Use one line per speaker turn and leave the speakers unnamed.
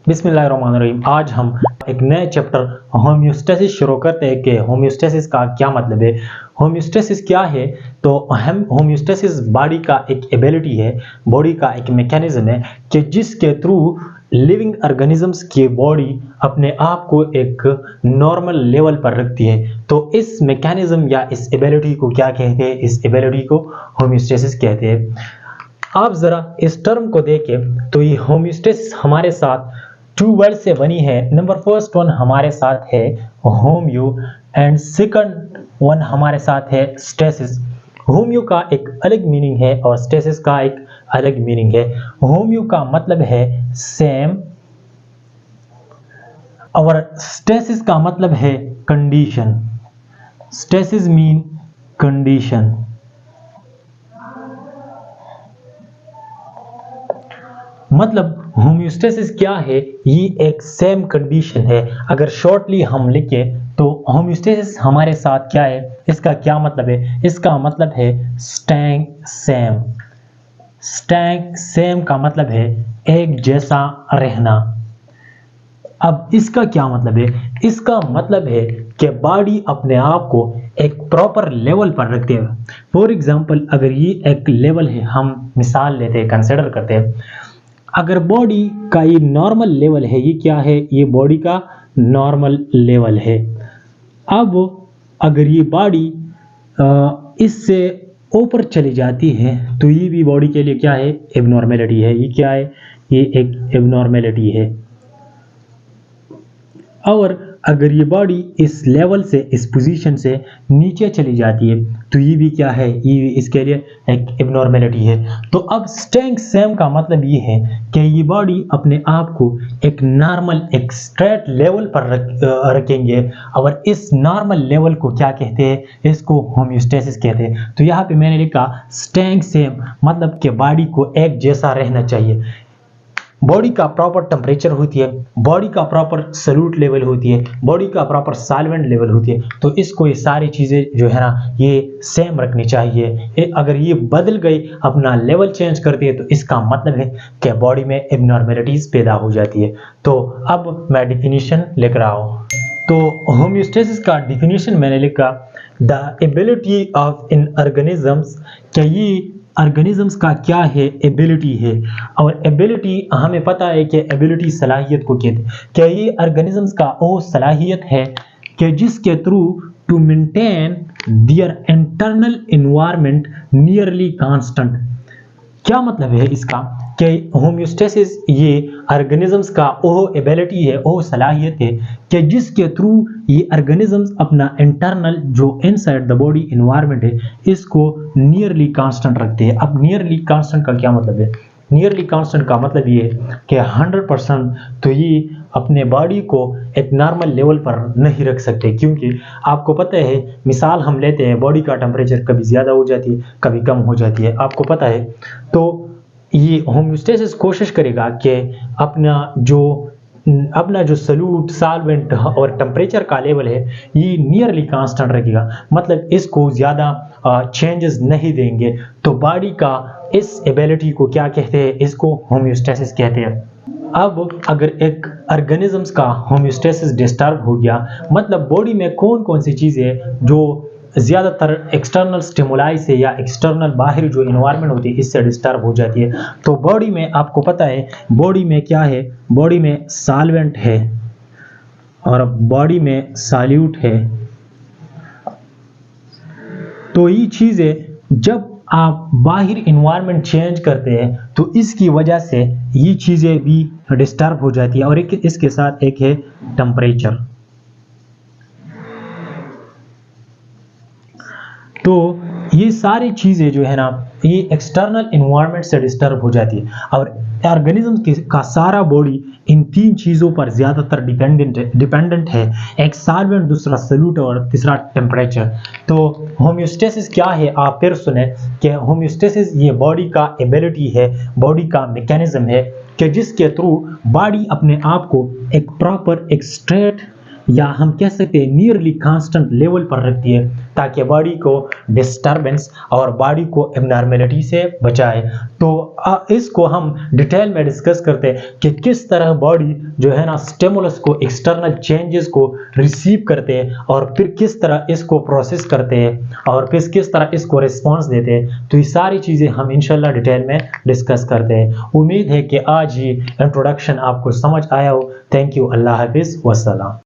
बिस्मिल्लाहिर्रहमानिर्रहीम। आज हम एक नए चैप्टर होम्योस्टेसिस शुरू करते हैं कि होम्योस्टेसिस का क्या मतलब है। होम्योस्टेसिस क्या है? तो हम होम्योस्टेसिस बॉडी का एक एबिलिटी है, बॉडी का एक मैकेनिज्म है कि जिसके थ्रू लिविंग ऑर्गेनिजम्स की बॉडी अपने आप को एक नॉर्मल लेवल पर रखती है। तो इस मैकेनिज्म या इस एबिलिटी को क्या कहते हैं? इस एबिलिटी को होम्योस्टेसिस कहते हैं। आप जरा इस टर्म को देखें तो ये होम्योस्टेसिस हमारे साथ टू वर्ड से बनी है। नंबर फर्स्ट वन हमारे साथ है होम्यो एंड सेकंड वन हमारे साथ है स्टेसिस। होम्यो का एक अलग मीनिंग है और स्टेसिस का एक अलग मीनिंग है। होम्यो का मतलब है सेम और स्टेसिस का मतलब है कंडीशन। Stasis mean condition. मतलब होम्योस्टेसिस क्या है? ये एक सेम कंडीशन है। अगर शॉर्टली हम लिखें तो होम्योस्टेसिस हमारे साथ क्या है, इसका क्या मतलब है? इसका मतलब है स्टैंग सेम। स्टैंग सेम का मतलब है एक जैसा रहना। अब इसका क्या मतलब है? इसका मतलब है कि बॉडी अपने आप को एक प्रॉपर लेवल पर रखते हैं। फॉर एग्जांपल, अगर ये एक लेवल है, हम मिसाल लेते हैं, कंसिडर करते हैं, अगर बॉडी का ये नॉर्मल लेवल है, ये क्या है? ये बॉडी का नॉर्मल लेवल है। अब अगर ये बॉडी इससे ऊपर चली जाती है तो ये भी बॉडी के लिए क्या है? एबनॉर्मेलिटी है। ये क्या है? ये एक एबनॉर्मेलिटी है। और अगर ये बॉडी इस लेवल से, इस पोजीशन से नीचे चली जाती है तो ये भी क्या है? ये भी इसके लिए एक एबनॉर्मेलिटी है। तो अब स्टैंग सेम का मतलब ये है कि ये बॉडी अपने आप को एक नॉर्मल, एक स्ट्रेट लेवल पर रखेंगे। और इस नॉर्मल लेवल को क्या कहते हैं? इसको होम्योस्टेसिस कहते हैं। तो यहाँ पे मैंने लिखा स्टैंग सेम, मतलब कि बॉडी को एक जैसा रहना चाहिए। बॉडी का प्रॉपर टेम्परेचर होती है, बॉडी का प्रॉपर सल्यूट लेवल होती है, बॉडी का प्रॉपर सॉल्वेंट लेवल होती है। तो इसको ये सारी चीज़ें जो है ना, ये सेम रखनी चाहिए। अगर ये बदल गई, अपना लेवल चेंज करती है, तो इसका मतलब है कि बॉडी में एबनॉर्मेलिटीज पैदा हो जाती है। तो अब मैं डिफिनीशन लिख रहा हूँ। तो होम्योस्टेसिस का डिफिनीशन मैंने लिखा, the ability of in organisms. क्या ये ऑर्गेनिजम्स का क्या है? एबिलिटी है। और एबिलिटी हमें पता है कि एबिलिटी सलाहियत को कहते हैं। क्या ये ऑर्गेनिजम्स का वो सलाहियत है कि जिसके through to maintain their internal environment nearly constant. क्या मतलब है इसका? कि होम्योस्टेसिस ये ऑर्गेनिजम्स का वो एबिलिटी है, वो सलाहियत है कि जिसके थ्रू ये ऑर्गेनिजम्स अपना इंटरनल जो इनसाइड द बॉडी एनवायरनमेंट है, इसको नियरली कांस्टेंट रखते हैं। अब नियरली कांस्टेंट का क्या मतलब है? नियरली कांस्टेंट का मतलब ये है कि 100% तो ये अपने बॉडी को एक नॉर्मल लेवल पर नहीं रख सकते, क्योंकि आपको पता है, मिसाल हम लेते हैं, बॉडी का टेम्परेचर कभी ज़्यादा हो जाती है, कभी कम हो जाती है, आपको पता है। तो ये होम्योस्टेसिस कोशिश करेगा कि अपना जो सल्यूट, सॉल्वेंट और टेम्परेचर का लेवल है, ये नियरली कांस्टेंट रखेगा। मतलब इसको ज़्यादा चेंजेस नहीं देंगे। तो बॉडी का इस एबिलिटी को क्या कहते हैं? इसको होम्योस्टेसिस कहते हैं। अब अगर एक ऑर्गेनिजम्स का होम्योस्टेसिस डिस्टर्ब हो गया, मतलब बॉडी में कौन कौन सी चीज़ें जो ज़्यादातर एक्सटर्नल स्टिमुलाई से या एक्सटर्नल बाहरी जो इन्वायरमेंट होती है, इससे डिस्टर्ब हो जाती है। तो बॉडी में आपको पता है, बॉडी में क्या है? बॉडी में सॉल्वेंट है और बॉडी में सॉल्यूट है। तो ये चीज़ें जब आप बाहर इन्वायरमेंट चेंज करते हैं तो इसकी वजह से ये चीज़ें भी डिस्टर्ब हो जाती है। और इसके साथ एक है टेम्परेचर। तो ये सारी चीज़ें जो है ना, ये एक्सटर्नल इन्वायरमेंट से डिस्टर्ब हो जाती है। और ऑर्गेनिज्म का सारा बॉडी इन तीन चीज़ों पर ज़्यादातर डिपेंडेंट है। एक सॉल्वेंट, दूसरा सॉल्यूट और तीसरा टेम्परेचर। तो होम्योस्टेसिस क्या है? आप फिर सुने कि होम्योस्टेसिस ये बॉडी का एबिलिटी है, बॉडी का मैकेनिज्म है कि जिसके थ्रू बॉडी अपने आप को एक प्रॉपर, एक स्ट्रेट, या हम कह सकते हैं नियरली कांस्टेंट लेवल पर रखती है, ताकि बॉडी को डिस्टरबेंस और बॉडी को एबनॉर्मेलिटी से बचाए। तो इसको हम डिटेल में डिस्कस करते हैं कि किस तरह बॉडी जो है ना स्टिमुलस को, एक्सटर्नल चेंजेस को रिसीव करते हैं और फिर किस तरह इसको प्रोसेस करते हैं और फिर किस तरह इसको रिस्पॉन्स देते हैं। तो ये सारी चीज़ें हम इंशाल्लाह डिटेल में डिस्कस करते हैं। उम्मीद है कि आज ये इंट्रोडक्शन आपको समझ आया हो। Thank you. अल्लाह हाफिज़ वस्सलाम।